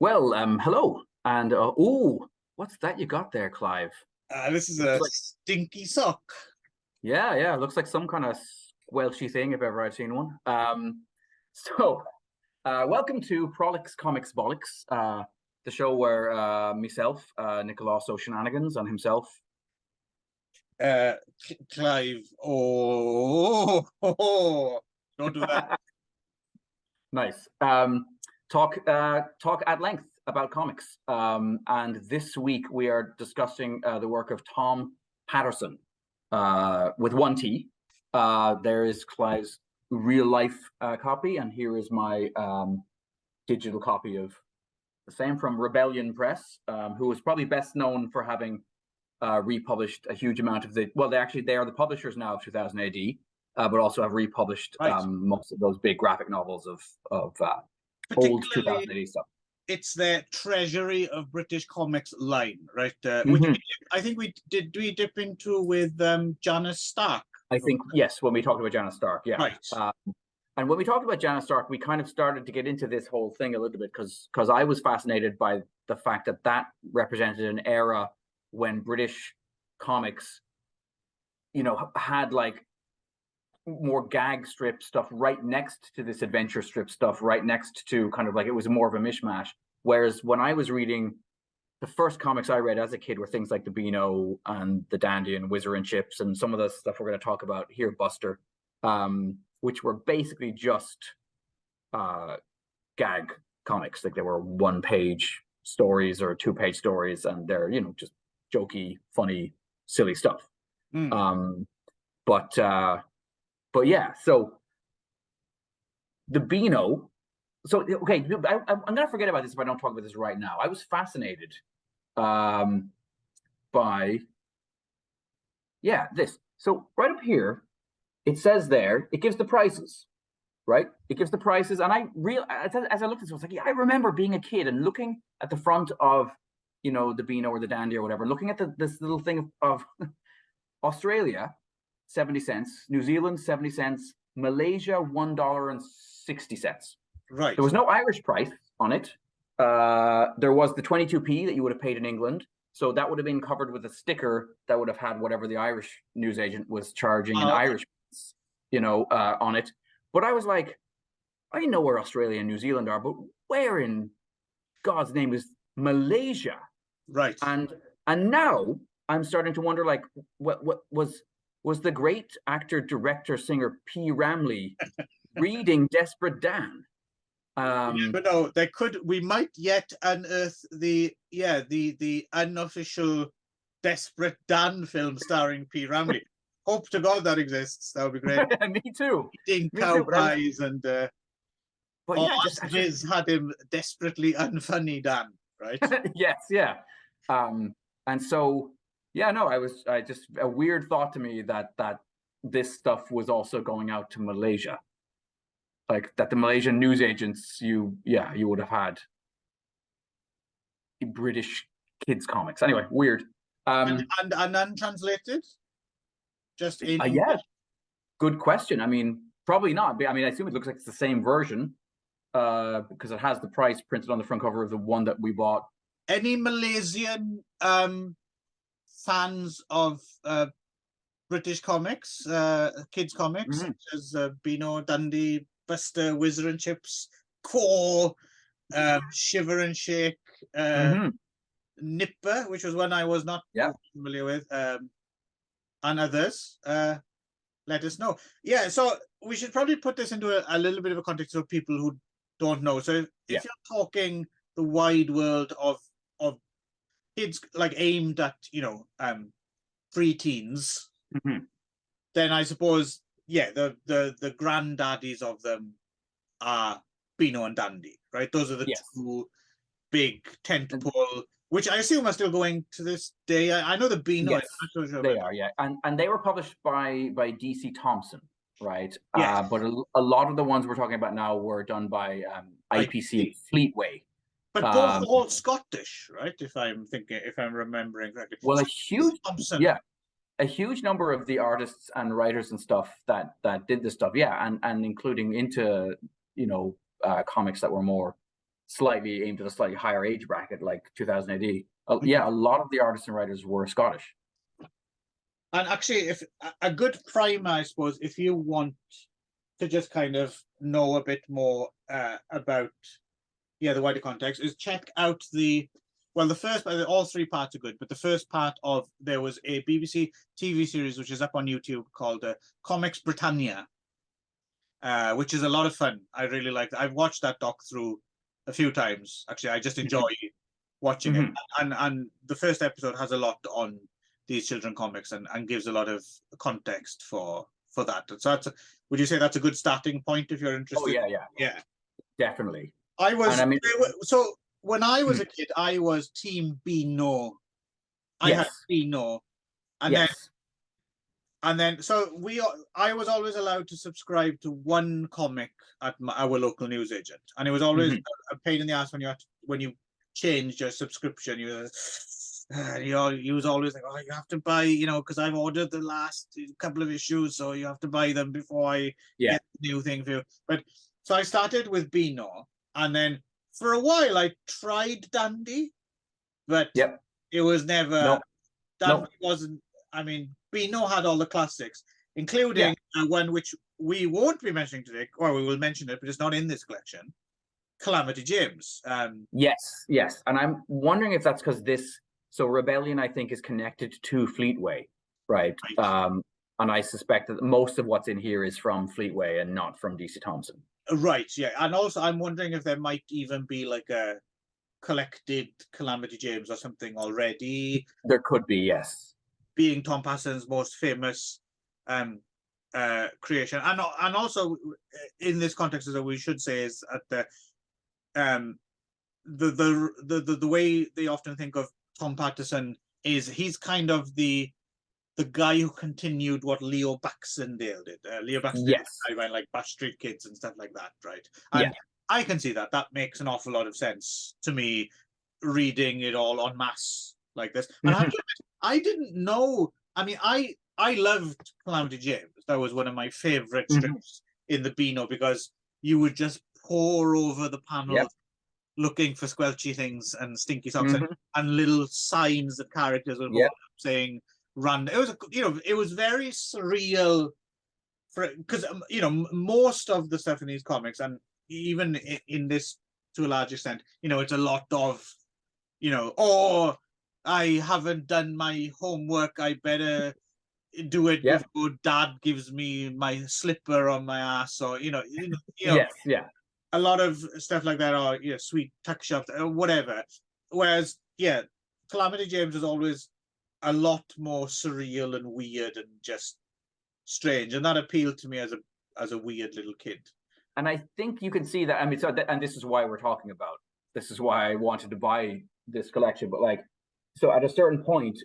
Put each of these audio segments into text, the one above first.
Hello, and oh, what's that you got there, Clive? This is Looks a like, stinky sock. yeah, looks like some kind of squelchy thing if ever I've seen one. Welcome to Prolix, Comix, Bollix, the show where myself, Nicolosso Shenanigans, and himself. Clive. Don't do that. Nice. Talk at length about comics. And this week we are discussing the work of Tom Patterson with one T. There is Clive's real life copy, and here is my digital copy of the same from Rebellion Press, who is probably best known for having republished a huge amount of they are the publishers now of 2000 AD, but also have republished most of those big graphic novels of old 2000 AD stuff. It's the treasury of British comics line, right? I think we dip into with Janice Stark. I think, yes, when we talked about Janice Stark, yeah. Right. And when we talked about Janice Stark, we kind of started to get into this whole thing a little bit because I was fascinated by the fact that represented an era when British comics, had like more gag strip stuff right next to this adventure strip stuff, right next to kind of like it was more of a mishmash. Whereas when I was reading, the first comics I read as a kid were things like the Beano and the Dandy and Whizzer and Chips and some of the stuff we're going to talk about here, Buster, which were basically just gag comics. Like they were one-page stories or two-page stories, and they're just jokey, funny, silly stuff. But yeah, so the Beano. So okay, I'm gonna forget about this if I don't talk about this right now. I was fascinated by this. So right up here, it says there, it gives the prices, right? It gives the prices, and as I looked at this, I was like, yeah, I remember being a kid and looking at the front of the Beano or the Dandy or whatever, looking at this little thing of Australia, 70 cents, New Zealand, 70 cents, Malaysia, $1.60. Right. There was no Irish price on it. There was the 22p that you would have paid in England. So that would have been covered with a sticker that would have had whatever the Irish newsagent was charging in Irish, on it. But I was like, I know where Australia and New Zealand are, but where in God's name is Malaysia? Right. And now I'm starting to wonder, like, what was the great actor, director, singer P. Ramlee reading Desperate Dan? But no, we might yet unearth the unofficial Desperate Dan film starring P. Ramlee. Hope to God that exists. That would be great. Me too. Eating cow pies and Viz had him desperately unfunny Dan, right? Yes, yeah. And so I just a weird thought to me that this stuff was also going out to Malaysia. Like that the Malaysian newsagents, you would have had British kids comics. Anyway, weird. And untranslated? Just in English? Yeah. Good question. I mean, probably not. I mean, I assume it looks like it's the same version because it has the price printed on the front cover of the one that we bought. Any Malaysian fans of British comics, kids comics, such as Beano, Dundee, Buster, Whizzer and Chips, Core, Shiver and Shake, Nipper, which was one I was not familiar with, and others, let us know. Yeah, so we should probably put this into a little bit of a context of people who don't know. So if you're talking the wide world of kids, like aimed at pre-teens, then I suppose the granddaddies of them are Beano and Dandy, right? Those are the two big tentpole, which I assume are still going to this day. I know the Beano. Yes, they are, yeah, and they were published by DC Thompson, right? Yes. But a lot of the ones we're talking about now were done by IPC Fleetway. But both all Scottish, right? If I'm remembering correctly. Well, Thompson. A huge number of the artists and writers and stuff that did this stuff, and including into comics that were more slightly aimed at a slightly higher age bracket, like 2000 AD. Yeah, a lot of the artists and writers were Scottish. And actually, if a good primer, I suppose, if you want to just kind of know a bit more about the wider context, is check out the first, all three parts are good, but the first part of, there was a BBC TV series which is up on YouTube called Comix Britannia, which is a lot of fun. I really like that. I've watched that doc through a few times. Actually, I just enjoy watching it. And the first episode has a lot on these children comics and gives a lot of context for that. So that's would you say that's a good starting point if you're interested? Oh yeah, definitely. I was, and I mean, so when I was a kid, I was Team Beano. I had Beano, and then so I was always allowed to subscribe to one comic at our local newsagent, and it was always a pain in the ass when you changed your subscription. You was always like, oh, you have to buy, because I've ordered the last couple of issues, so you have to buy them before I get the new thing for you. But so I started with Beano, and then for a while I tried Dandy, but it was never. Dandy wasn't. I mean, Beano had all the classics, including one which we won't be mentioning today, or we will mention it, but it's not in this collection. Calamity James. Yes, and I'm wondering if that's because this. So Rebellion, I think, is connected to Fleetway, right? And I suspect that most of what's in here is from Fleetway and not from DC Thomson. Right, yeah. And also, I'm wondering if there might even be like a collected Calamity James or something already. There could be, yes. Being Tom Paterson's most famous creation. And also, in this context, as we should say, is at the way they often think of Tom Paterson is he's kind of the guy who continued what Leo Baxendale did. Leo Baxendale, like Bash Street Kids and stuff like that, right? And I can see that. That makes an awful lot of sense to me, reading it all en masse like this. And I didn't know. I mean, I loved Calamity James. That was one of my favorite strips in the Beano, because you would just pour over the panels looking for squelchy things and stinky socks and little signs that characters would hold up saying run. It was it was very surreal, because most of the stuff in these comics, and even in this to a large extent, it's a lot of oh, I haven't done my homework, I better do it before Dad gives me my slipper on my ass, or a lot of stuff like that, or sweet tuck shops or whatever. Whereas Calamity James is always a lot more surreal and weird and just strange, and that appealed to me as a weird little kid. And I think you can see that. I mean, and this is why we're talking about. This is why I wanted to buy this collection. But so at a certain point,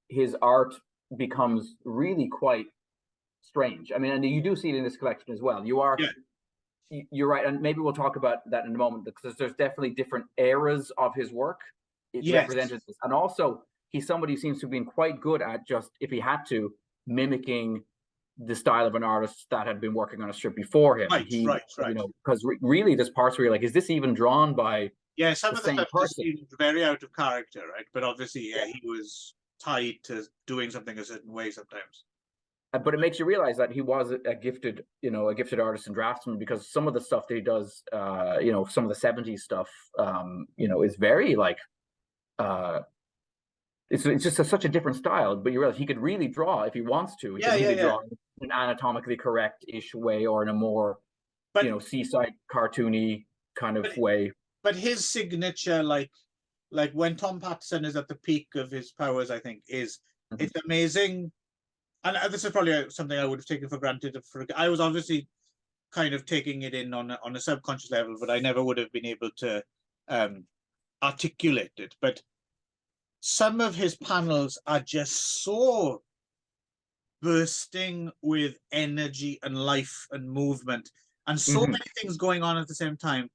his art becomes really quite strange. I mean, and you do see it in this collection as well. You're right, and maybe we'll talk about that in a moment, because there's definitely different eras of his work. It represented this, and also he's somebody who seems to have been quite good at, just if he had to, mimicking the style of an artist that had been working on a strip before him. Right. Because really, there's parts where you're like, is this even drawn by? Yeah, some of the stuff just seemed very out of character, right? But obviously, he was tied to doing something a certain way sometimes. But it makes you realize that he was a gifted artist and draftsman, because some of the stuff that he does, some of the 70s stuff, is very it's just such a different style. But you realize he could really draw if he wants to. He could really draw in an anatomically correct-ish way, or in a more, seaside cartoony kind of way. But his signature, like when Tom Paterson is at the peak of his powers, I think, it's amazing. And this is probably something I would have taken for granted. I was obviously kind of taking it in on a subconscious level, but I never would have been able to articulate it. But some of his panels are just so bursting with energy and life and movement, and so many things going on at the same time,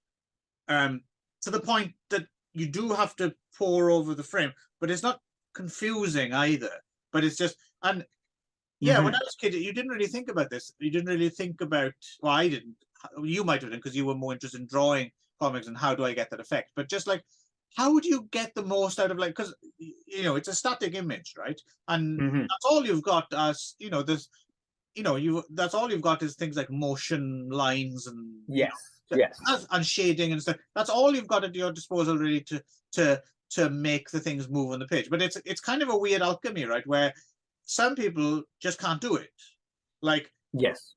to the point that you do have to pour over the frame. But it's not confusing either. But it's just, and when I was a kid, you didn't really think about this. You didn't really think about, well, I didn't. You might have done, because you were more interested in drawing comics and how do I get that effect, but just like, how would you get the most out of, like, because you know it's a static image, right? And that's all you've got as, you know, there's, you know, that's all you've got is things like motion lines and and shading and stuff. That's all you've got at your disposal really to make the things move on the page. But it's kind of a weird alchemy, right? Where some people just can't do it. Like,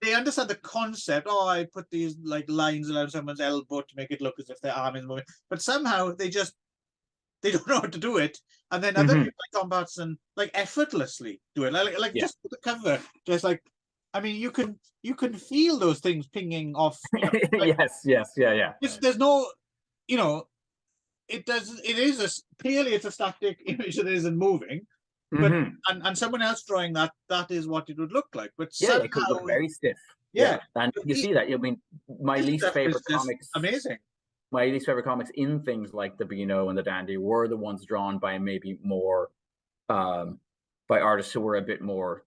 they understand the concept. Oh, I put these like lines around someone's elbow to make it look as if their arm is moving, but somehow they don't know how to do it. And then other people like Tom Patterson like effortlessly do it. Like just the cover, just like, I mean, you can feel those things pinging off. You know, like, There's no, you know, it is clearly it's a static image that isn't moving, but and someone else drawing that is what it would look like. But somehow, it could look very stiff. And you see that. I mean, my least favorite comics, amazing. My least favorite comics in things like the Beano and the Dandy were the ones drawn by maybe more by artists who were a bit more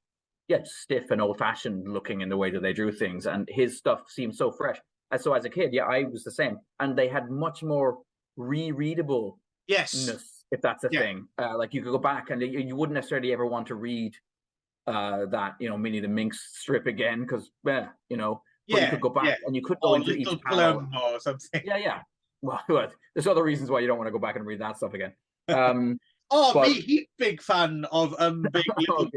stiff and old-fashioned looking in the way that they drew things, and his stuff seemed so fresh. And so as a kid, I was the same, and they had much more rereadable if that's a thing. Like you could go back and you wouldn't necessarily ever want to read that, you know, Minnie the Minx strip again, because you know, but you could go back and you could go into each panel or something. Well, there's other reasons why you don't want to go back and read that stuff again. He's big fan of Big Little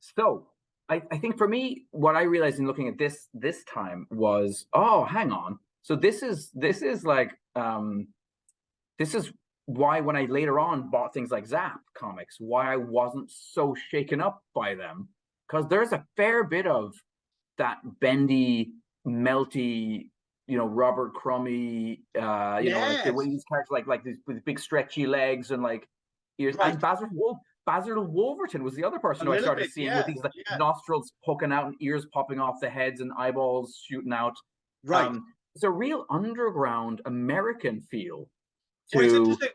So I think for me, what I realized in looking at this time was, oh, hang on. So this is like this is why when I later on bought things like Zap comics, why I wasn't so shaken up by them, because there's a fair bit of that bendy, melty, you know, Robert Crummy, you know, like the way these characters like these with big stretchy legs and like ears. And Basil Wolverton was the other person who I started seeing with these like nostrils poking out and ears popping off the heads and eyeballs shooting out. It's a real underground American feel. Well, it's interesting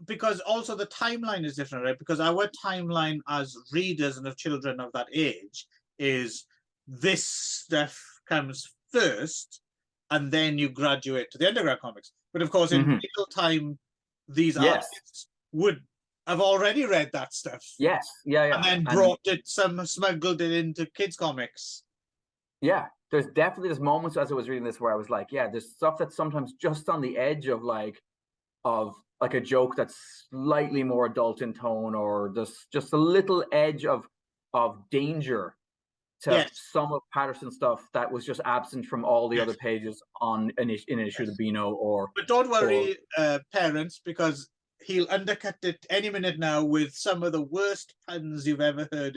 because also the timeline is different, right? Because our timeline as readers and of children of that age is this stuff comes first, and then you graduate to the underground comics. But of course, in real time, these artists would have already read that stuff. And then smuggled it into kids' comics. There's definitely moments as I was reading this where I was like, there's stuff that's sometimes just on the edge of like a joke that's slightly more adult in tone, or just a little edge of danger to some of Patterson's stuff that was just absent from all the other pages in an issue of Beano. But don't worry, parents, because he'll undercut it any minute now with some of the worst puns you've ever heard.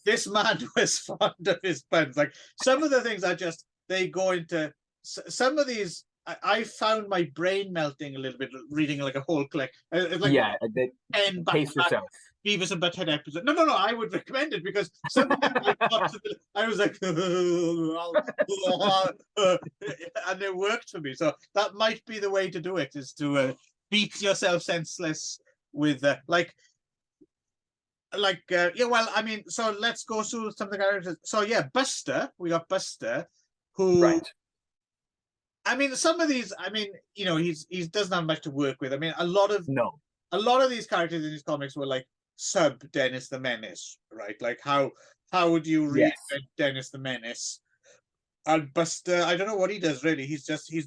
This man was fond of his puns. Like some of the things are just, they go into some of these. I found my brain melting a little bit reading like a whole click. Like pace yourself. Beavis and Butthead episode. No, I would recommend it because some of them I was like, and it worked for me. So that might be the way to do it, is to beat yourself senseless with well, I mean, so let's go through some of the characters. So Buster, we got Buster, who I mean, some of these, I mean, you know, he doesn't have much to work with. I mean, a lot of these characters in these comics were like sub Dennis the Menace, right? Like how would you read Dennis the Menace? And Buster, I don't know what he does really. He's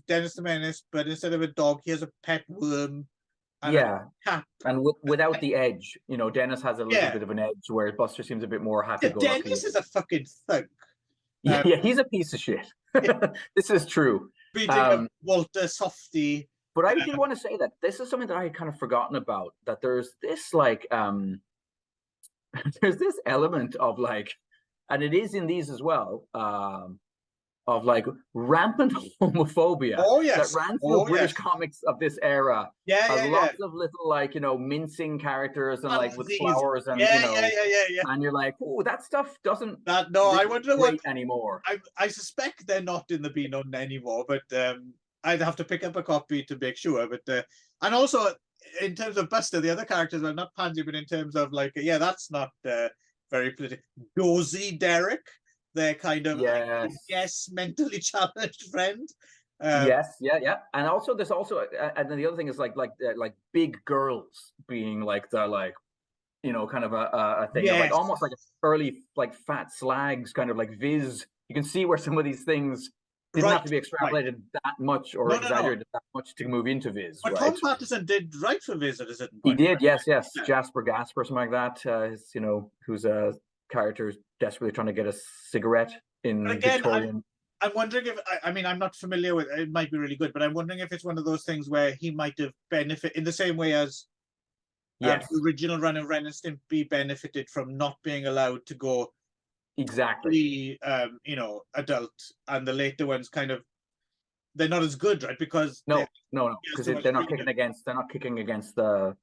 Dennis the Menace, but instead of a dog, he has a pet worm. And a cat. And without the edge, you know, Dennis has a little bit of an edge, where Buster seems a bit more happy-go-lucky. Dennis is a fucking thug. He's a piece of shit. This is true. Beating Walter Softy. But I did want to say that this is something that I had kind of forgotten about, that there's this like there's this element of like, and it is in these as well, of like rampant homophobia that ran through British comics of this era. Lots of little like, you know, mincing characters and like with flowers and and you're like, oh, that stuff doesn't I wonder what anymore. I suspect they're not in the Beano anymore, but I'd have to pick up a copy to make sure. But and also in terms of Buster, the other characters are not pansy, but in terms of like, that's not very political. Dozy Derek, their kind of, I Yes. guess, mentally challenged friend. Yes, yeah, and also there's also, and then the other thing is like big girls being like the kind of a thing of like Yes, almost like early like fat slags kind of like Viz. You can see where some of these things didn't have to be extrapolated that much or exaggerated that much to move into Viz, but right? Tom Patterson did write for Viz at a certain He point. did, yes. Yeah. Jasper Gasper, something like that. Whose character is desperately trying to get a cigarette in Victorian. I'm wondering if, I mean, I'm not familiar with it, might be really good, but I'm wondering if it's one of those things where he might have benefited in the same way as the original run of Ren and Stimpy benefited from not being allowed to go exactly adult, and the later ones kind of, they're not as good, right? Because no, because they're not kicking against the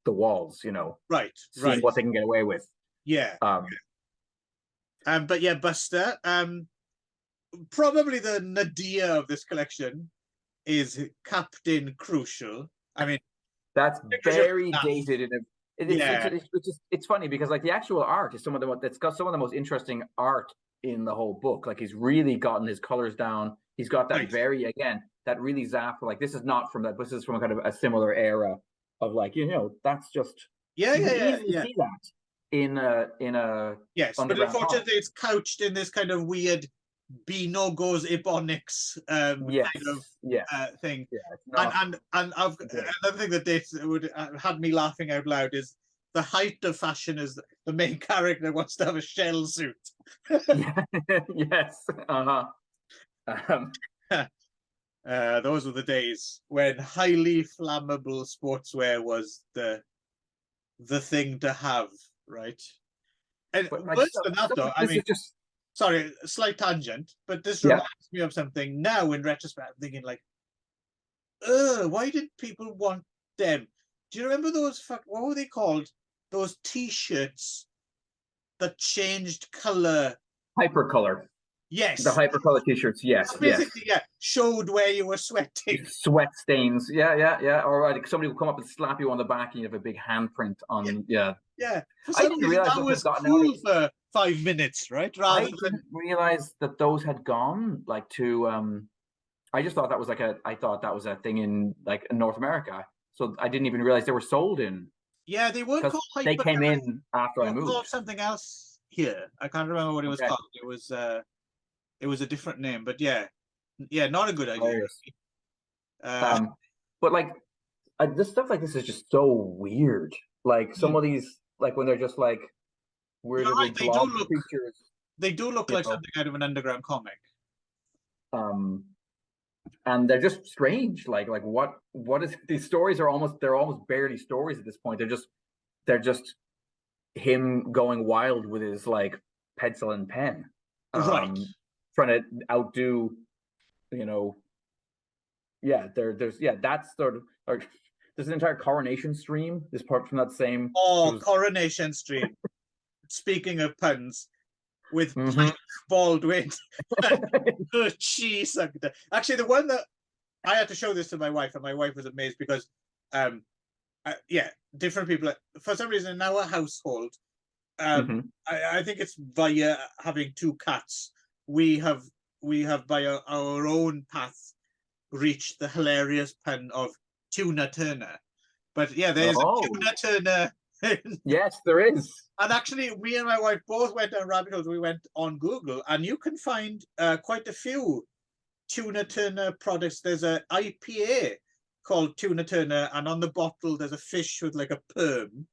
walls, right, seeing what they can get away with. But yeah, Buster, probably the nadir of this collection is Captain Crucial. I mean, that's very dated it's funny because like the actual art is that's got some of the most interesting art in the whole book. Like he's really gotten his colors down. He's got that that really zap, like this is not from that, this is from kind of a similar era of like, that's just see that in a yes, but unfortunately it's couched in this kind of weird Beano goes Ebonics thing. And another thing that would had me laughing out loud is the height of fashion is the main character wants to have a shell suit. Yes. Those were the days when highly flammable sportswear was the thing to have, right? And worse than that, though, I mean, sorry, a slight tangent, but this reminds me of something now in retrospect. I'm thinking like, why did people want them? Do you remember those, what were they called? Those T-shirts that changed color. Hypercolor. Yes. The hypercolor T-shirts, yes. Basically, showed where you were sweating. Sweat stains, yeah. Or like somebody will come up and slap you on the back and you have a big handprint on, Yeah. I didn't realize that was cool for 5 minutes, right? I didn't realize that those had gone like to, I just thought that was a thing in like North America. So I didn't even realize they were sold in. Yeah, they weren't called hyper. They came in after I moved. Called something else here. I can't remember what it was called. It was a different name, but not a good idea. But like this stuff like this is just so weird. Like some of these, like when they're just like weirdly blob creatures. They do look like something out of an underground comic. And they're just strange. Like what is these stories are almost barely stories at this point. They're just him going wild with his like pencil and pen. Right. Trying to outdo, that's sort of like there's an entire Coronation Stream. This part from that same. Coronation Stream. Speaking of puns, with Mike Baldwin, cheese. Actually, the one that I had to show this to my wife, and my wife was amazed because, different people for some reason in our household, I think it's via having 2 cats. We have by our own path reached the hilarious pun of Tuna Turner. But there's a Tuna Turner. Yes, there is. And actually, me and my wife both went down rabbit holes. We went on Google, and you can find quite a few Tuna Turner products. There's an IPA called Tuna Turner, and on the bottle there's a fish with like a perm.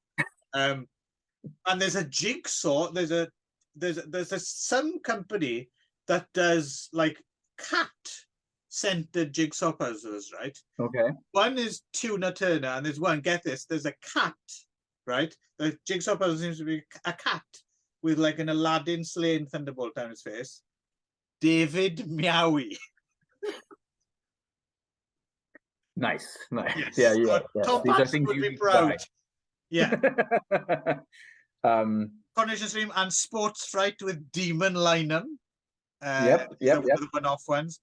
And there's a jigsaw. There's some company that does like cat-scented jigsaw puzzles, right? Okay. One is Tuna Turner, and there's one. Get this. There's a cat. Right, the jigsaw puzzle seems to be a cat with like an Aladdin slaying thunderbolt down his face. David Meowie. Nice. Yes. Yeah. Tom Patterson would be proud. Yeah. Coronation Stream and Sports Fright with Demon Lineham. Yep. The one-off ones.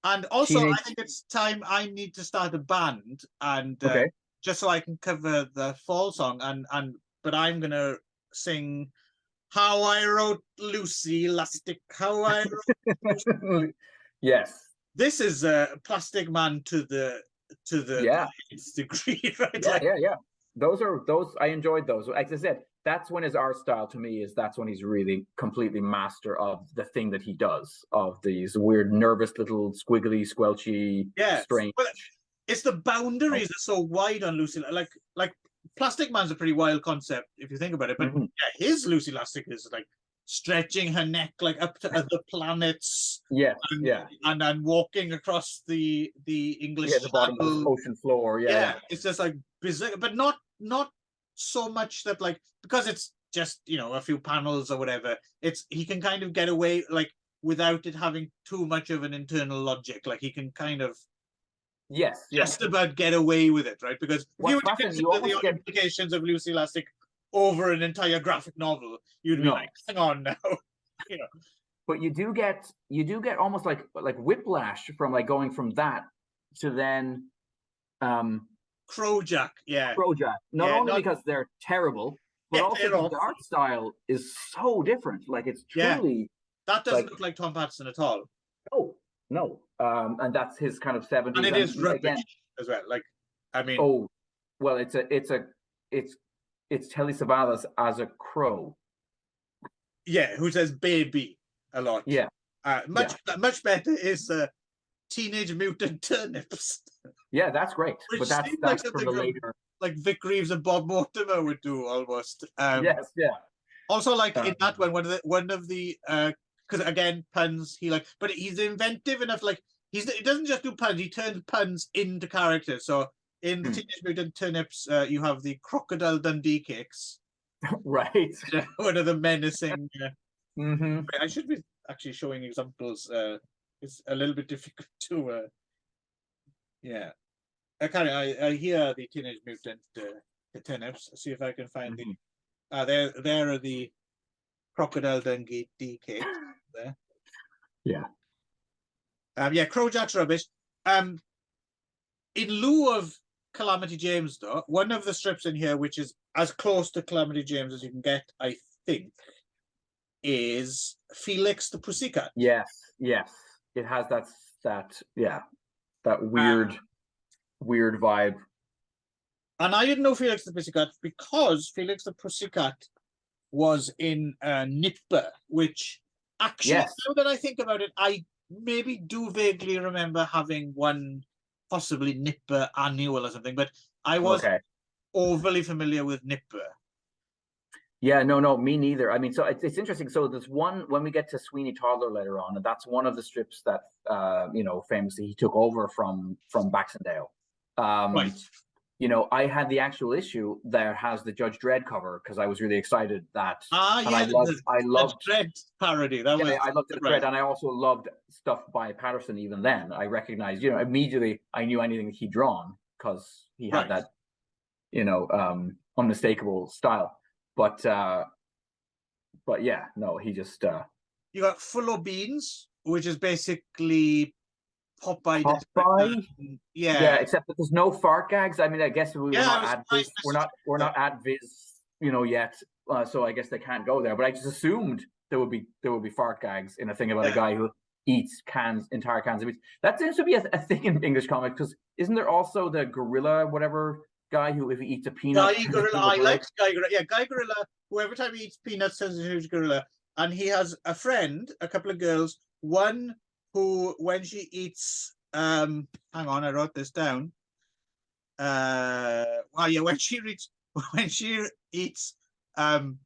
And also, I think it's time I need to start a band and. Just so I can cover the fall song, but I'm gonna sing how I wrote Lucy Elastic, how I wrote Yes. This is a Plastic Man to the Yeah. nth degree, right? Yeah, Like, yeah. Those I enjoyed those. Like I said, that's when his art style to me that's when he's really completely master of the thing that he does, of these weird, nervous little squiggly, squelchy, strange. But it's the boundaries are so wide on Lucy. Like Plastic Man's a pretty wild concept if you think about it. But yeah, his Lucy Elastic is like stretching her neck like up to other planets. Yes, and walking across the English the bottom of the ocean floor. Yeah. It's just like bizarre, but not so much that, like, because it's just, you know, a few panels or whatever. He can kind of get away like without it having too much of an internal logic. Like he can kind of just about get away with it, right? Because if you were to consider the implications of Lucy Elastic over an entire graphic novel, you'd be like, hang on now, you know. But you do get almost like whiplash from like going from that to then Crojack, Crojack. Not only because they're terrible, but also because the art style is so different. Like it's truly that doesn't look like Tom Patterson at all. No. And that's his kind of 70s. And it is rubbish as well. Like, I mean, well, it's Telly Savalas as a crow. Yeah, who says baby a lot. Yeah. Much better is Teenage Mutant Turnips. Yeah, that's great. But that's like from the later, like Vic Reeves and Bob Mortimer would do almost. Yes, yeah. Also, like in that one of the because again puns, but he's inventive enough. Like he doesn't just do puns; he turns puns into characters. So in Teenage Mutant Turnips, you have the Crocodile Dundee cakes. Right. One of the menacing. I should be actually showing examples. It's a little bit difficult to. I hear the Teenage Mutant Turnips. See if I can find the. There are the Crocodile Dundee cakes there. Yeah. Crojack's rubbish. In lieu of Calamity James, though, one of the strips in here, which is as close to Calamity James as you can get, I think, is Felix the Pussycat. Yes. It has that weird vibe. And I didn't know Felix the Pussycat because Felix the Pussycat was in Nipper, which actually, now that I think about it, I maybe do vaguely remember having one, possibly Nipper annual or something, but I wasn't overly familiar with Nipper. Yeah, no, me neither. I mean, so it's interesting. So there's one, when we get to Sweeney Toddler later on, and that's one of the strips that, famously he took over from Baxendale. Right. You know, I had the actual issue that has the Judge Dredd cover because I was really excited that. I loved Dredd parody. I loved the Dredd, and I also loved stuff by Patterson. Even then, I recognized, immediately I knew anything that he'd drawn because he had that, unmistakable style. But yeah, no, he just. You got Full of Beans, which is basically Popeye. Yeah, except that there's no fart gags. I mean, I guess we're not at Viz. We're not at Viz, yet. So I guess they can't go there. But I just assumed there would be fart gags in a thing about a guy who eats entire cans of meat. That seems to be a thing in English comics, because isn't there also the gorilla whatever guy who, if he eats a peanut? Guy Gorilla. I like Guy Gorilla. Yeah, Guy Gorilla, who every time he eats peanuts says he's a huge gorilla. And he has a friend, a couple of girls, one who, when she eats, hang on, I wrote this down. When she eats prawn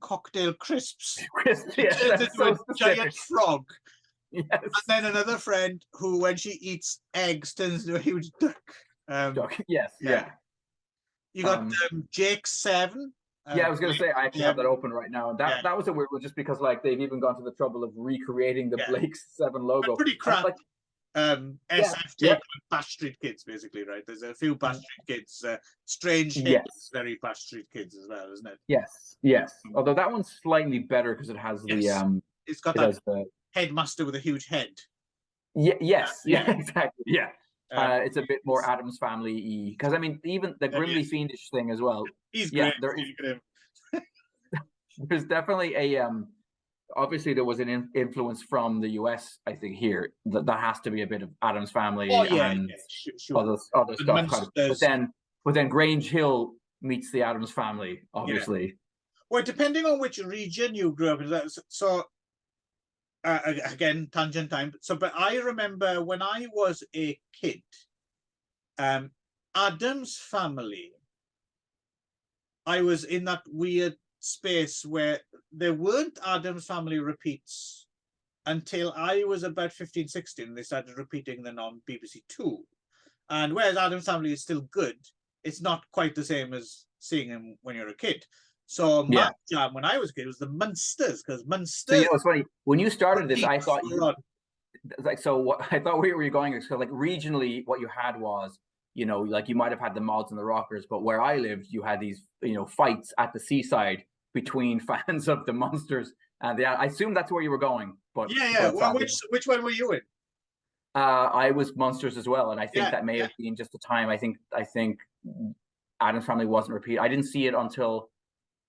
cocktail crisps, turns into a giant frog. Yes. And then another friend who, when she eats eggs, turns into a huge duck. Yes. You got Jake 7. I was going to say, I actually have that open right now. And that was a weird one, just because like they've even gone to the trouble of recreating the Blake's 7 logo. Pretty crap. SF Bash Street Kids, basically, right? There's a few Bash Street Kids, Strange Hits, very Bash Street Kids as well, isn't it? Yes. Although that one's slightly better because it has the it's got the headmaster with a huge head. Exactly. Yeah. It's a bit more Addams Family-y, because I mean, even the Grimly Fiendish thing as well. He's great. there's definitely a obviously there was an influence from the US, I think here that has to be a bit of Addams Family and sure. other stuff kind of, Monsters. but then Grange Hill meets the Addams Family, obviously. Yeah. Well, depending on which region you grew up in, so again, tangent time. So, but I remember when I was a kid, Addams Family, I was in that weird space where there weren't Addams Family repeats until I was about 15, 16. They started repeating them on BBC Two. And whereas Addams Family is still good, it's not quite the same as seeing him when you're a kid. So my jam when I was a kid was the Munsters, because Munsters. So you know, it's funny when you started this. I thought what I thought where were you going? So like regionally, what you had was, you know, like you might have had the Mods and the Rockers, but where I lived, you had these, you know, fights at the seaside between fans of the Munsters and I assume that's where you were going. But yeah. Well, which one were you in? I was Munsters as well, and I think that may have been just the time. I think Addams Family wasn't repeated. I didn't see it until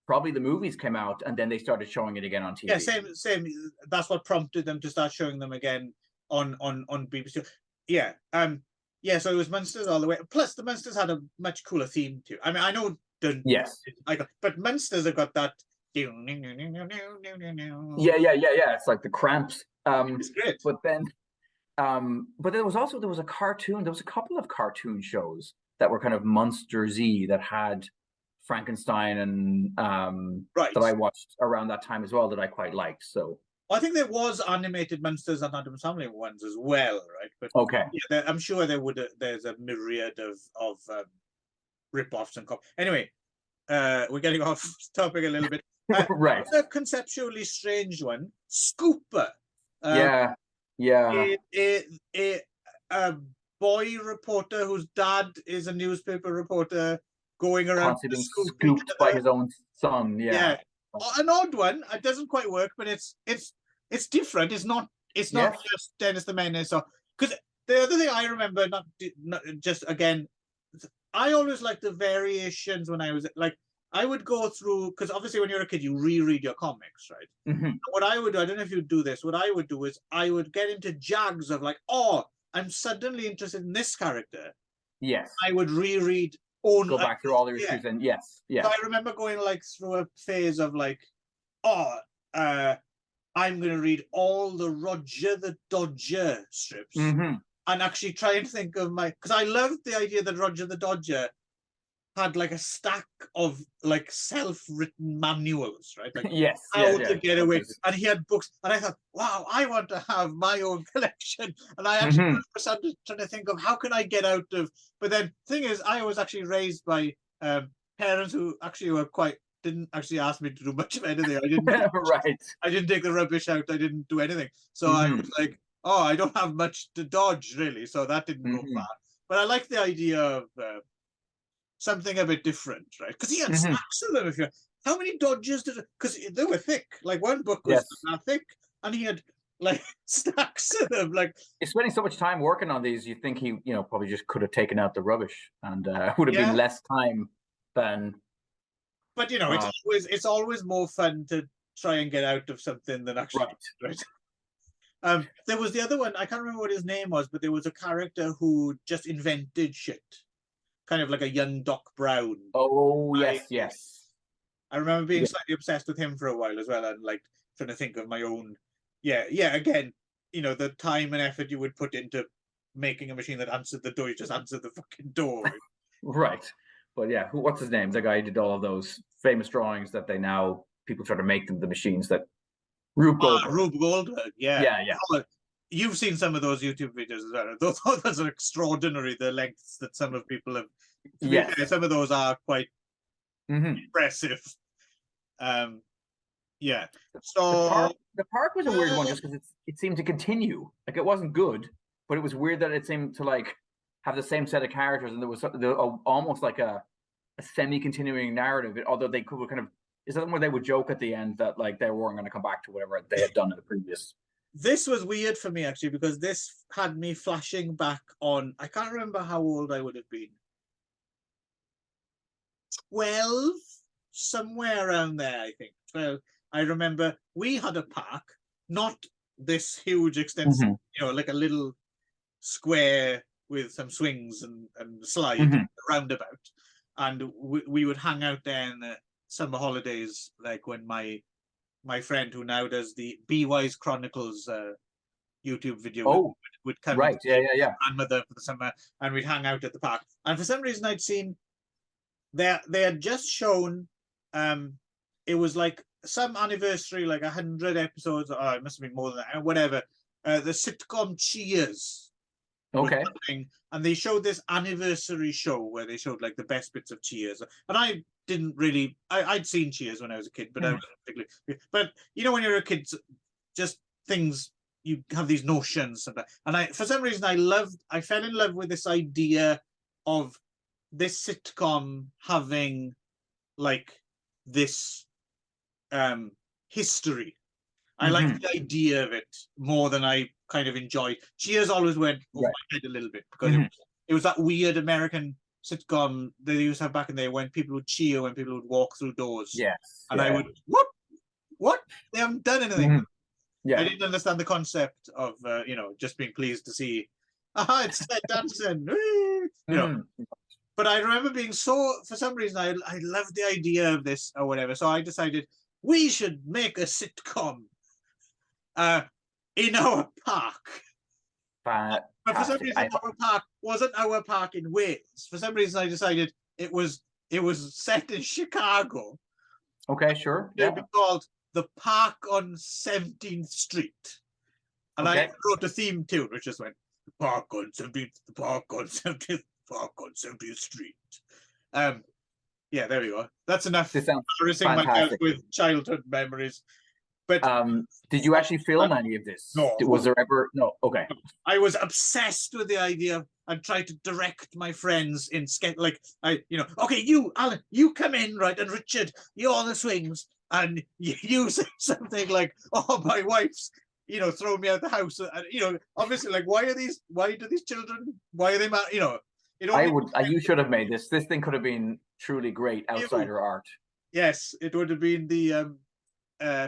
probably the movies came out, and then they started showing it again on TV. Yeah, same. That's what prompted them to start showing them again on BBC. Yeah, so it was Munsters all the way. Plus, the Munsters had a much cooler theme too. I mean, I know but Munsters have got that. Yeah. It's like the Cramps. It's great. But then, but there was a cartoon. There was a couple of cartoon shows that were kind of Munsters-y that had Frankenstein and that I watched around that time as well that I quite liked. So I think there was animated Munsters and Addams Family ones as well, right? But yeah, I'm sure there's a myriad of rip-offs and anyway, we're getting off topic a little bit. Right. A conceptually strange one, Scooper. A boy reporter whose dad is a newspaper reporter going around constantly scooped by his own son. Yeah. An odd one. It doesn't quite work, but it's different. It's not just Dennis the Menace. Because the other thing I remember, not just again, I always liked the variations when I was like, I would go through, because obviously when you're a kid you reread your comics, right? Mm-hmm. What I would do, I don't know if you do this, what I would do is I would get into jags of like, oh, I'm suddenly interested in this character. Yes. I would reread go back through all the issues and So I remember going like through a phase of like, I'm going to read all the Roger the Dodger strips and actually try and think of because I loved the idea that Roger the Dodger had like a stack of like self-written manuals, right? Like how to get away. And he had books. And I thought, wow, I want to have my own collection. And I actually started trying to think of how can I get out of. But then the thing is, I was actually raised by parents who actually were didn't actually ask me to do much of anything. I didn't I didn't take the rubbish out. I didn't do anything. So I was like, oh, I don't have much to dodge really. So that didn't go far. But I like the idea of something a bit different, right? Because he had stacks of them. How many dodges did? Because they were thick. Like one book was that thick, and he had like stacks of them. Like he's spending so much time working on these. You think he, probably just could have taken out the rubbish, and would have been less time than. But it's always more fun to try and get out of something than actually right. There was the other one. I can't remember what his name was, but there was a character who just invented shit. Kind of like a young Doc Brown. Oh, yes. I remember being slightly obsessed with him for a while as well, and like trying to think of my own. Again, the time and effort you would put into making a machine that answered the door. You just answered the fucking door. Right. But yeah, what's his name? The guy who did all of those famous drawings that people try to make them the machines that Rube Goldberg. Rube Goldberg, yeah. Oh, you've seen some of those YouTube videos as well. Those are extraordinary, the lengths that some of people have. Fair, some of those are quite impressive. So the park was a weird one just because it seemed to continue. Like it wasn't good, but it was weird that it seemed to like have the same set of characters, and there was almost like a semi-continuing narrative. Although they could kind of is something where they would joke at the end that like they weren't going to come back to whatever they had done in the previous. This was weird for me actually because this had me flashing back on. I can't remember how old I would have been. 12, somewhere around there, I think. 12, I remember we had a park, not this huge extensive, like a little square with some swings and slide roundabout, and we would hang out there in the summer holidays, like when my friend who now does the B-Wise Chronicles YouTube video would come with grandmother for the summer, and we'd hang out at the park. And for some reason I'd seen they had just shown it was like some anniversary, like 100 episodes, or it must have been more than that, whatever, the sitcom Cheers. Okay. And they showed this anniversary show where they showed like the best bits of Cheers. And I didn't really, I'd seen Cheers when I was a kid, but I wasn't particularly, but when you're a kid, just things, you have these notions. And I, for some reason, I fell in love with this idea of this sitcom having like this history. I like the idea of it more than I kind of enjoyed. Cheers always went over my head a little bit because it was that weird American sitcom they used to have back in the day when people would cheer when people would walk through doors. Yes. And I would, what? They haven't done anything. I didn't understand the concept of, just being pleased to see, it's Ted Danson. But I remember being for some reason, I loved the idea of this or whatever. So I decided we should make a sitcom in our park. But for some reason, our park wasn't our park in Wales. For some reason, I decided it was set in Chicago. Okay, sure. It would be called The Park on 17th Street. And I wrote a theme tune, which just went, the park on 17th, the park on 17th, park on 17th Street. Yeah, there we go. That's enough embarrassing myself with childhood memories. But did you actually film any of this? No. Was there ever? No. Okay. I was obsessed with the idea and tried to direct my friends in sketch. Like okay, you Alan, you come in, right, and Richard, you're on the swings, and you say something like, "Oh, my wife's, throw me out the house," and obviously, like, why do these children? Why are they mad? You should have made this. This thing could have been truly great outsider art. Yes, it would have been the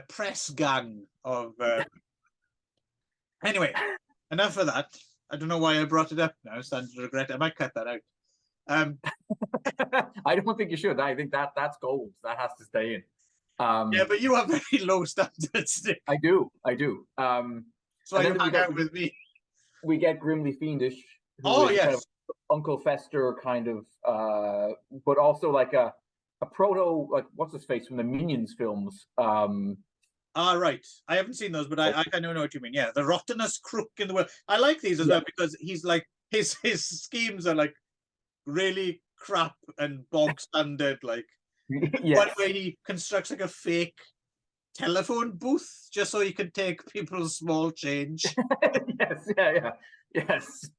press gang of anyway, enough of that. I don't know why I brought it up now. I'm starting to regret it. I might cut that out. I don't think you should. I think that's gold. That has to stay in. Yeah, but you have very low standards. I do. So you hang out with me. We get Grimly Fiendish. Yes. Kind of Uncle Fester kind of, but also like a proto, like, what's his face from the Minions films. Right. I haven't seen those, but I kind of know what you mean. Yeah, the rottenest crook in the world. I like these as well because he's like his schemes are like really crap and bog standard. Like one way he constructs like a fake telephone booth just so he can take people's small change. Yes.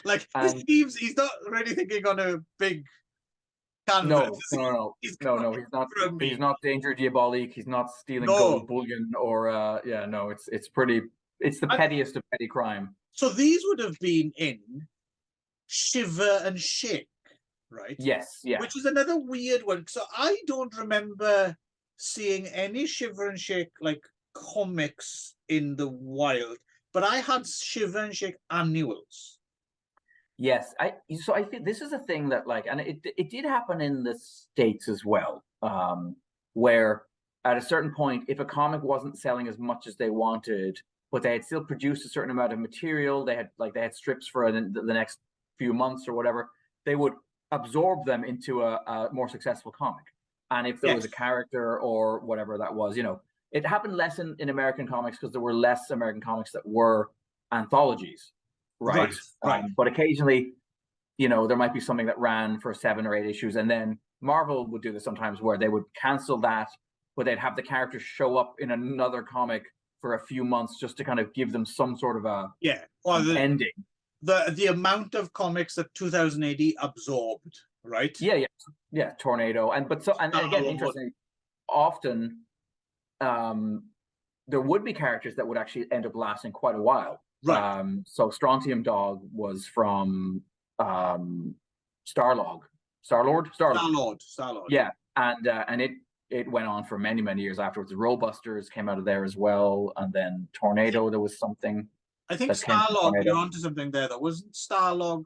Like his schemes, he's not really thinking on a big canvas. No. He's not. He's not Danger Diabolique. He's not stealing gold bullion or it's pretty. It's the pettiest of petty crime. So these would have been in Shiver and Shake, right? Yes, yeah. Which is another weird one. So I don't remember seeing any Shiver and Shake like comics in the wild, but I had Shiver and Shake annuals. Yes, I think this is a thing that, like, and it did happen in the States as well, where at a certain point, if a comic wasn't selling as much as they wanted, but they had still produced a certain amount of material, they had strips for the next few months or whatever, they would absorb them into a more successful comic. And if there was a character or whatever that was, it happened less in American comics because there were less American comics that were anthologies. Right. But occasionally, there might be something that ran for 7 or 8 issues, and then Marvel would do this sometimes where they would cancel that, but they'd have the characters show up in another comic for a few months just to kind of give them some sort of ending. The amount of comics that 2000 AD absorbed, right? Yeah. Tornado, and again, interestingly, often there would be characters that would actually end up lasting quite a while. Right. So Strontium Dog was from Star-Lord. Star-Lord. Yeah, and it went on for many, many years afterwards. The Rollbusters came out of there as well, and then Tornado. There was something. I think Starlog. You're onto something there. That wasn't Starlog.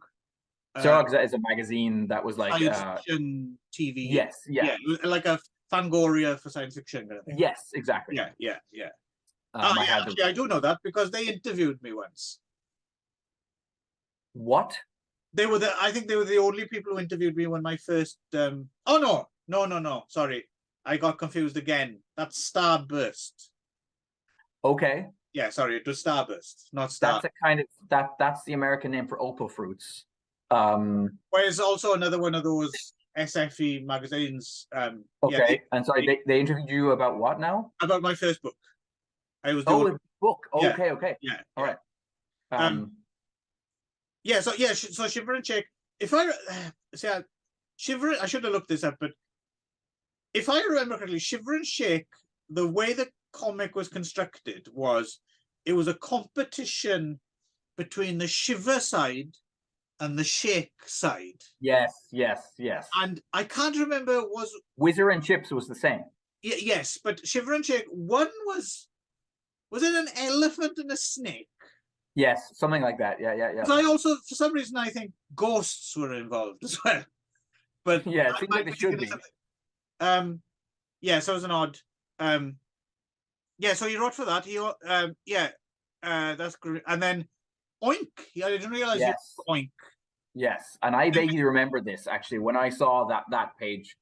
Starlog is a magazine that was like science fiction TV. Yes, yeah, like a Fangoria for science fiction kind of thing. Yes, exactly. Yeah. I do know that because they interviewed me once. What? They were I think they were the only people who interviewed me when my first. Oh no! Sorry, I got confused again. That's Starburst. Okay. Yeah, sorry, it was Starburst, not Star. That's a kind of that's the American name for opal fruits. Well, it's also another one of those SFE magazines. Okay, and sorry, they interviewed you about what now? About my first book. I was the book. Okay, okay. Yeah. All right. So Shiver and Shake. If I Shiver, I should have looked this up, but if I remember correctly, Shiver and Shake, the way the comic was constructed was it was a competition between the Shiver side and the Shake side. Yes. And I can't remember, was Whizzer and Chips was the same. Yes, but Shiver and Shake, one was it an elephant and a snake? Yes, something like that. Yeah. Because I also, for some reason, I think ghosts were involved as well. But yeah, it seems like they should be. So it was an odd. So he wrote for that. He that's great. And then Oink. I didn't realize. Yes. Oink. Yes, and I vaguely remember this actually when I saw that page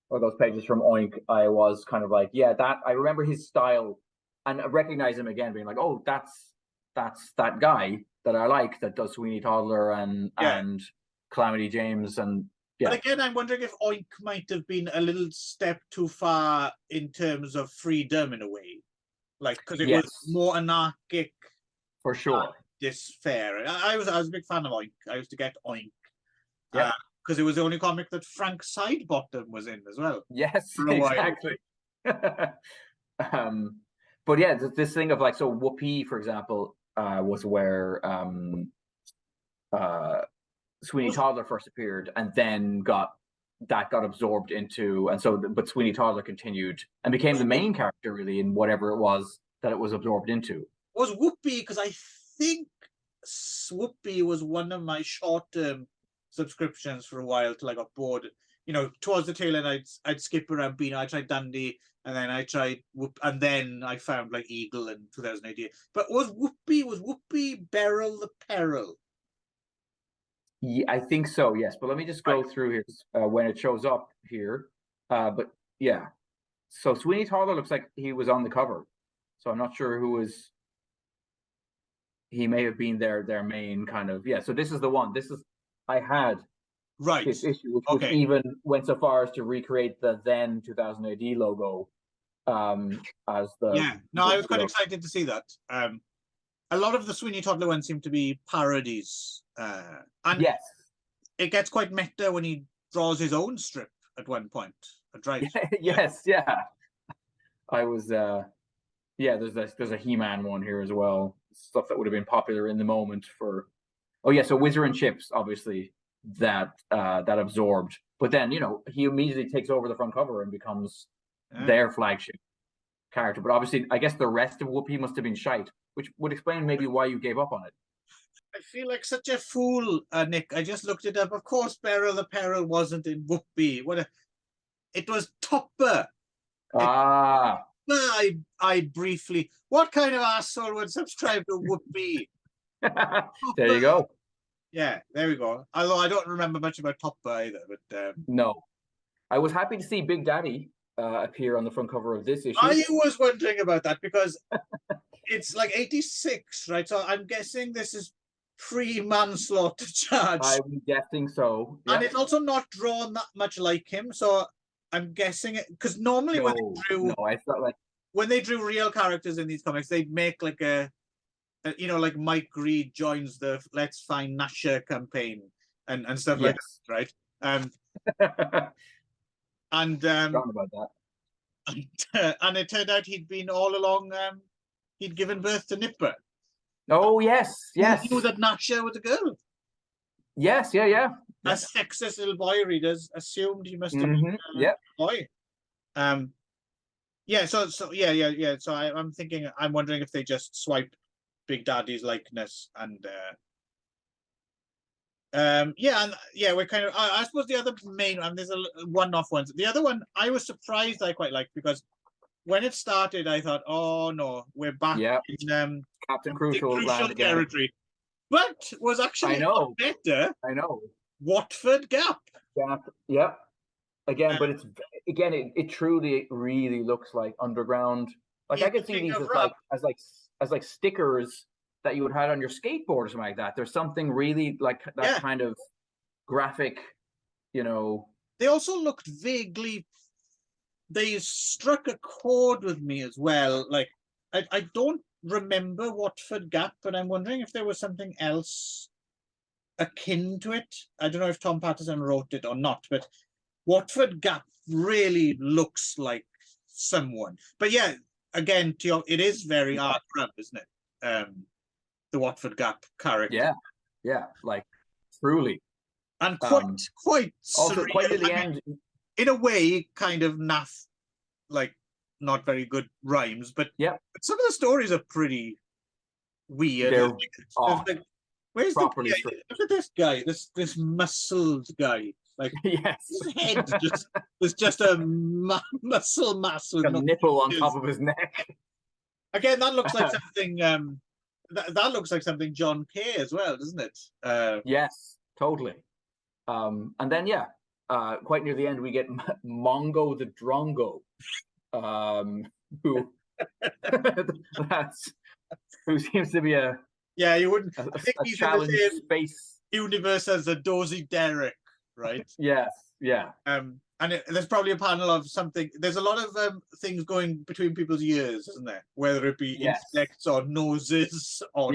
or those pages from Oink. I was kind of like, yeah, that I remember his style, and I recognize him again, being like, oh, that's that guy that I like that does Sweeney Toddler and Calamity James and. Yeah. But again, I'm wondering if Oink might have been a little step too far in terms of freedom in a way, like because it was more anarchic. For sure. This fair. I was a big fan of Oink. I used to get Oink. Because it was the only comic that Frank Sidebottom was in as well. Yes, exactly. But yeah, this thing of like, so Whoopee, for example, was where Sweeney Toddler first appeared, and then got absorbed into, and so but Sweeney Toddler continued and became the main character really in whatever it was that it was absorbed into. Was Whoopee, because I think Whoopee was one of my short-term subscriptions for a while till I got bored. You know, towards the tail end, I'd skip around Beano. I tried Dandy, and then I tried and then I found like Eagle in 2018. But was Whoopee Beryl the Peril? Yeah, I think so, yes. But let me just go through here when it shows up here. But yeah, so Sweeney Toddler looks like he was on the cover. So I'm not sure who was. He may have been their main kind of So this is the one. I had this issue, which even went so far as to recreate the then 2000 AD logo as the. No, I was quite excited to see that. A lot of the Sweeney Toddler ones seem to be parodies. And yes, it gets quite meta when he draws his own strip at one point. Right? Yes. I was there's a He-Man one here as well. Stuff that would have been popular in the moment for. Oh yeah, so Whizzer and Chips, obviously that absorbed, but then he immediately takes over the front cover and becomes their flagship character. But obviously, I guess the rest of Whoopee must have been shite, which would explain maybe why you gave up on it. I feel like such a fool, Nick. I just looked it up. Of course, Beryl the Peril wasn't in Whoopee. It was Topper. I briefly. What kind of asshole would subscribe to Whoopee? There you go. Yeah, there we go. Although I don't remember much about Topper either, but no, I was happy to see Big Daddy appear on the front cover of this issue. I was wondering about that because it's like 86, right? So I'm guessing this is pre-manslaughter charge. I'm guessing so. Yeah. And it's also not drawn that much like him, so I'm guessing it because normally when they drew real characters in these comics, they'd make like like Mike Reed joins the Let's Find Nasher campaign and stuff like that, right? And about that. And it turned out he'd been all along. He'd given birth to Nipper. Oh yes. He knew that Nasher was a girl. Yes, yeah. A sexist little boy readers assumed he must have been a boy. Yeah, so yeah. So I'm thinking, I'm wondering if they just swipe Big Daddy's likeness and yeah, and yeah, we're kind of. I suppose the other main one, there's a one-off ones. The other one, I was surprised I quite liked because when it started, I thought, oh no, we're back in Captain Crucial land again. territory, but was actually a lot better. I know. Watford Gap. Yeah. Again, but it's it truly really looks like underground. Like I could see these as like stickers that you would have on your skateboard or something like that. There's something really like that kind of graphic, you know. They also looked vaguely. They struck a chord with me as well. Like I don't remember Watford Gap, but I'm wondering if there was something else akin to it. I don't know if Tom Patterson wrote it or not, but Watford Gap really looks like someone. But yeah, again, it is very art crap, isn't it? The Watford Gap character. Yeah, like truly. And quite also surreal. quite at the end. In a way, kind of naff, like not very good rhymes, but some of the stories are pretty weird. Where's the guy? Look at this guy, this muscled guy. Like his head there's just a muscle mass with a nipple on top of his neck. Again, that looks like something that looks like something John Kay as well, doesn't it? Yes, totally. And then quite near the end we get Mongo the Drongo, who seems to be you wouldn't I think he's challenge in the same space universe as a Dozy Derrick, right? And there's probably a panel of something. There's a lot of things going between people's ears, isn't there? Whether it be insects or noses or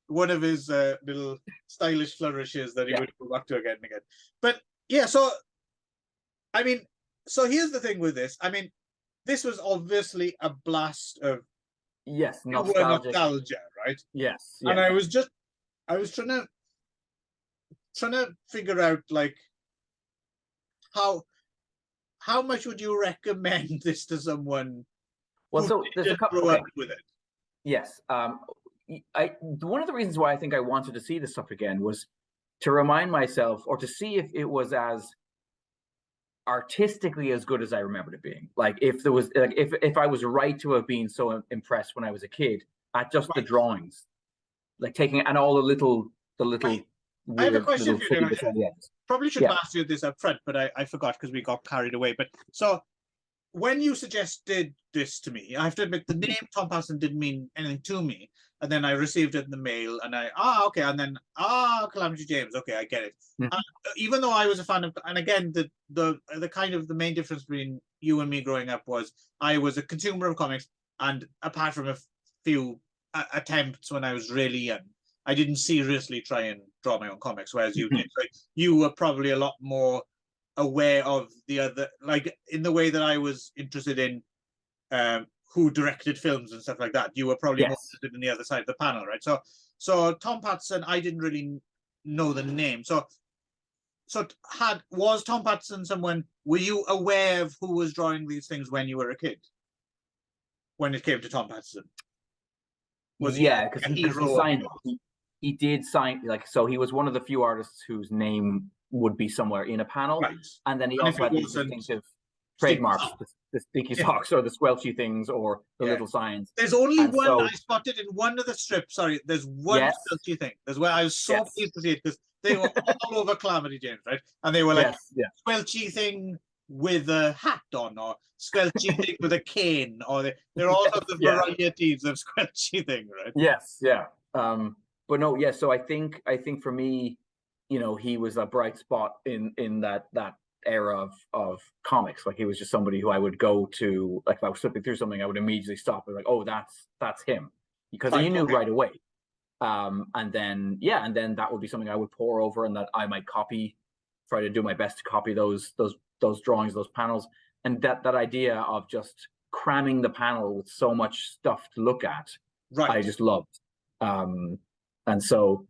one of his little stylish flourishes that he would go back to again and again. But yeah, so I mean, so here's the thing with this. I mean, this was obviously a blast of nostalgia, right? Yes. And I was trying to figure out like how much would you recommend this to someone? Well, so there's a couple up with it. Yes. One of the reasons why I think I wanted to see this stuff again was to remind myself, or to see if it was as artistically as good as I remembered it being. Like if there was, like if I was right to have been so impressed when I was a kid at just the drawings, like taking and all the little. I have a question for you. Probably should have asked you this up front, but I forgot because we got carried away. But so when you suggested this to me, I have to admit the name Tom Patterson didn't mean anything to me. And then I received it in the mail and okay. And then, Calamity James. Okay, I get it. Even though I was a fan of, and again, the kind of the main difference between you and me growing up was I was a consumer of comics. And apart from a few attempts when I was really young, I didn't seriously try and draw my own comics, whereas you did. Like, you were probably a lot more aware of the other, like in the way that I was interested in who directed films and stuff like that. You were probably more interested in the other side of the panel, right? So Tom Patterson, I didn't really know the name. Was Tom Patterson someone? Were you aware of who was drawing these things when you were a kid? When it came to Tom Patterson, was because he signed. He did sign, like, so he was one of the few artists whose name would be somewhere in a panel, and then he also had these distinctive trademarks, the sticky socks or the squelchy things or the little signs. There's only one I spotted in one of the strips. Sorry, there's one squelchy thing. There's where I was so pleased to see it because they were all over Calamity James, right? And they were like squelchy thing with a hat on, or squelchy thing with a cane, or they're all of the varieties of squelchy thing, right? But no, so I think for me, you know, he was a bright spot in that era of comics. Like he was just somebody who I would go to, like if I was flipping through something, I would immediately stop and like, oh, that's him, because you knew right away. And then that would be something I would pore over and that I might copy, try to do my best to copy those drawings, those panels, and that idea of just cramming the panel with so much stuff to look at, I just loved. And so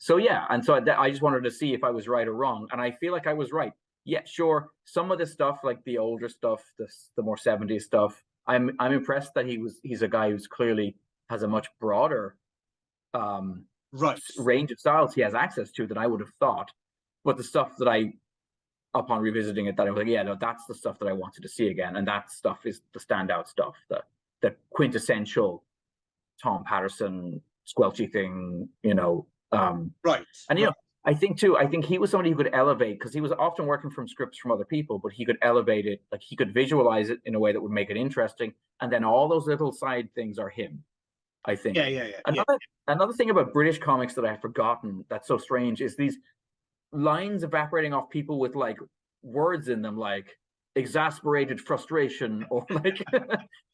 I just wanted to see if I was right or wrong, and I feel like I was right. yeah, sure. Some of the stuff, like the older stuff, the more 70s stuff, I'm impressed that he's a guy who's clearly has a much broader Right. range of styles he has access to than I would have thought. But the stuff that upon revisiting it, that I was like, yeah, no, that's the stuff that I wanted to see again, and that stuff is the standout stuff, the quintessential Tom Patterson squelchy thing, you know. Right. And you know, I think he was somebody who could elevate, because he was often working from scripts from other people, but he could elevate it, like he could visualize it in a way that would make it interesting, and then all those little side things are him, I think. Another thing about British comics that I have forgotten that's so strange is these lines evaporating off people with like words in them, like exasperated frustration, or like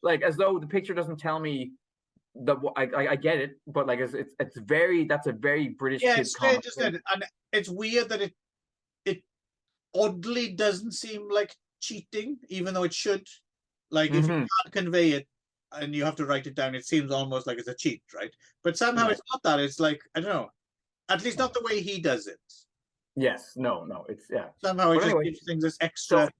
like as though the picture doesn't tell me that I get it, but like it's very, that's a very British kids comic. And it's weird that it oddly doesn't seem like cheating, even though it should. Like if you can't convey it and you have to write it down, it seems almost like it's a cheat, right? But somehow it's not that. It's like, I don't know, at least not the way he does it. Yes, no, it's somehow it just gives things this extra. So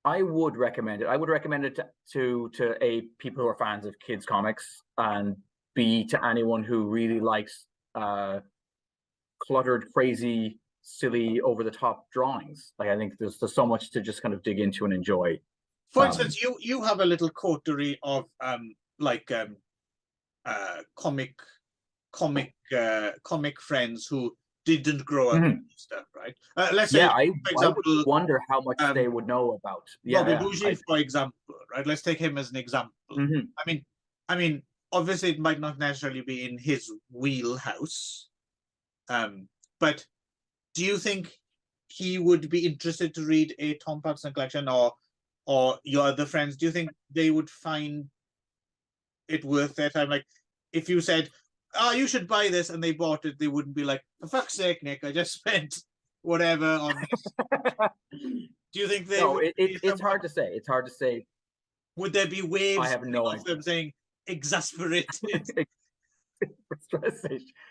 I would recommend it. I would recommend it to A, people who are fans of kids comics, and B, to anyone who really likes cluttered, crazy, silly, over the top drawings. Like, I think there's so much to just kind of dig into and enjoy. For instance, you have a little coterie of comic friends who didn't grow up and stuff, right? Let's say, for example, I would wonder how much they would know about. Robbie Bougie, for example, right? Let's take him as an example. I mean, obviously, it might not necessarily be in his wheelhouse, but do you think he would be interested to read a Tom Patterson collection, or your other friends? Do you think they would find it worth their time? Like, if you said, "Oh, you should buy this," and they bought it, they wouldn't be like, "For fuck's sake, Nick, I just spent whatever on this." Do you think they? No, it's hard to say. It's hard to say. Would there be waves I have no of them saying exasperated?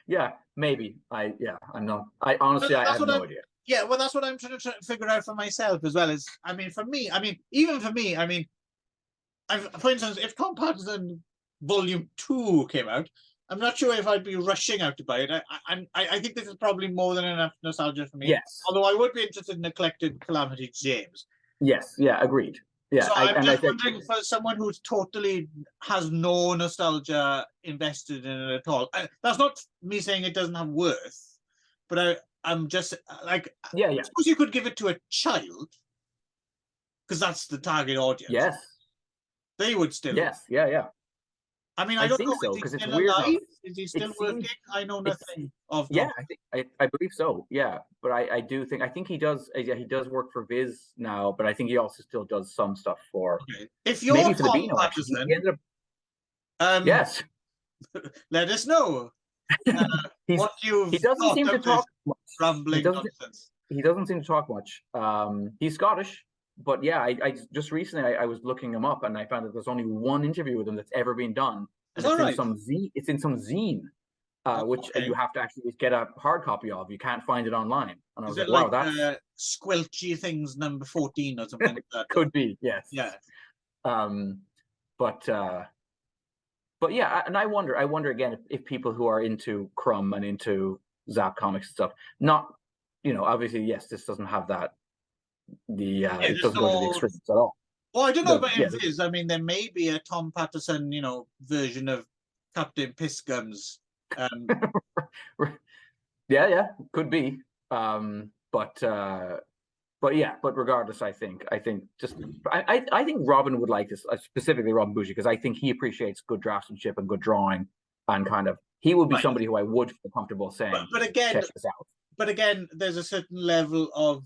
Yeah, maybe. I'm not. I honestly, I have no idea. Yeah, well, that's what I'm trying to figure out for myself as well. Is, I mean, for me, even for me, for instance, if Tom Patterson Volume 2 came out, I'm not sure if I'd be rushing out to buy it. I think this is probably more than enough nostalgia for me. Yes. Although I would be interested in a collected Calamity James. Yes. Yeah. Agreed. Yeah. So I'm just wondering, for someone who's totally has no nostalgia invested in it at all. That's not me saying it doesn't have worth, but I'm just like, yeah. I suppose you could give it to a child, because that's the target audience. Yes. They would still. Yes. Yeah. I mean, I don't think know, so, because it's weird. Is he still working? I know nothing of. Yeah, I believe so. Yeah, but I think he does. Yeah, he does work for Viz now, but I think he also still does some stuff for. Okay. If you're maybe for Tom the Beano, Patterson, yes, let us know what you've. He doesn't seem to talk much. Rambling nonsense. He doesn't seem to talk much. He's Scottish. But yeah, I just recently I was looking him up, and I found that there's only one interview with him that's ever been done. It's in some it's in some zine, which you have to actually get a hard copy of. You can't find it online. And I was like, wow, that's Squelchy Things number 14 or something like that. Could be, yes. Yeah. But yeah, and I wonder again if people who are into Crumb and into Zap Comics and stuff, not, obviously, yes, this doesn't have that. It doesn't go to the extremes at all. Well, I don't know about it is. I mean, there may be a Tom Patterson, version of Captain Pissgums. Yeah, could be. But regardless, I think Robin would like this, specifically Robin Bougie, because I think he appreciates good draftsmanship and good drawing, and kind of he would be somebody who I would feel comfortable saying, but again, check this out. But again, there's a certain level of.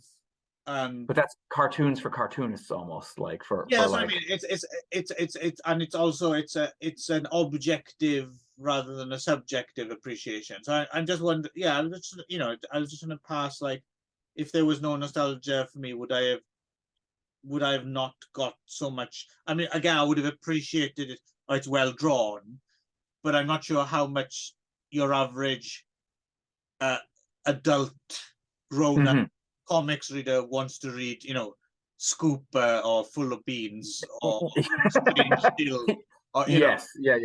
But that's cartoons for cartoonists, almost like for. Yeah, for I mean, it's also an objective rather than a subjective appreciation. So I'm just wondering. Yeah, I was just going to pass, like, if there was no nostalgia for me, would I have not got so much? I mean, again, I would have appreciated it. It's well drawn, but I'm not sure how much your average adult grown-up comics reader wants to read, Scoop or Full of Beans or Strange Still, or Yes, yeah.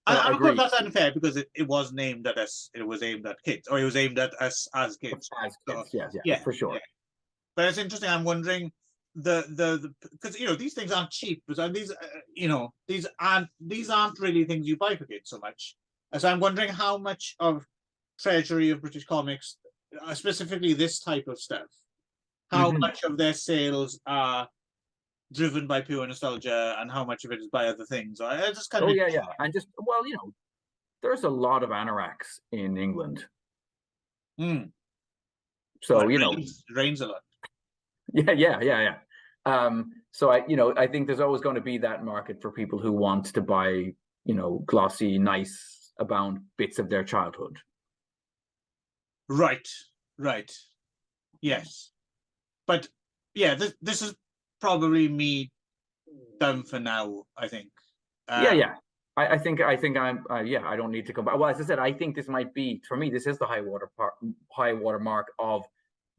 And of course Agreed. that's unfair because it was named at us. It was aimed at kids, or it was aimed at us as kids. As kids, So, yeah, for sure. Yeah. But it's interesting. I'm wondering because these things aren't cheap, but these these aren't really things you buy for kids so much. So I'm wondering how much of treasury of British comics, specifically this type of stuff, how much of their sales are driven by pure nostalgia and how much of it is by other things. I just kind of yeah, and just there's a lot of anoraks in England. So it rains a lot. Yeah. So I think there's always going to be that market for people who want to buy, glossy, nice, abound bits of their childhood. Right. Yes. But yeah, this is probably me done for now, I think. Yeah. I think I'm I don't need to come back. Well, as I said, I think this might be, for me, this is the high water mark of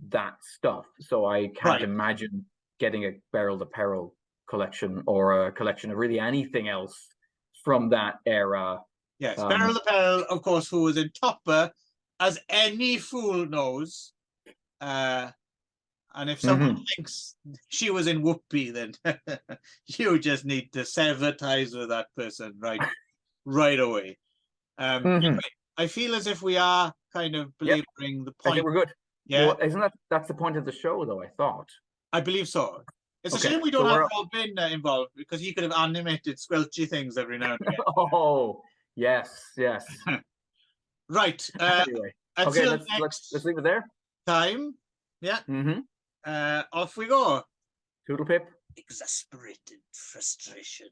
that stuff. So I can't imagine getting a Barrel to Peril collection or a collection of really anything else from that era. Yes, Barrel to Peril, of course, who was in Topper, as any fool knows. And if someone thinks she was in Whoopi, then you just need to sever ties with that person right away. I feel as if we are kind of belaboring the point. I think we're good. Yeah, well, isn't that's the point of the show, though? I thought. I believe so. It's a shame we don't have Robin involved because he could have animated squelchy things every now and again. Oh yes. Right. Anyway, okay, let's leave it there. Time. Yeah. Off we go. Toodle pip. Exasperated frustration.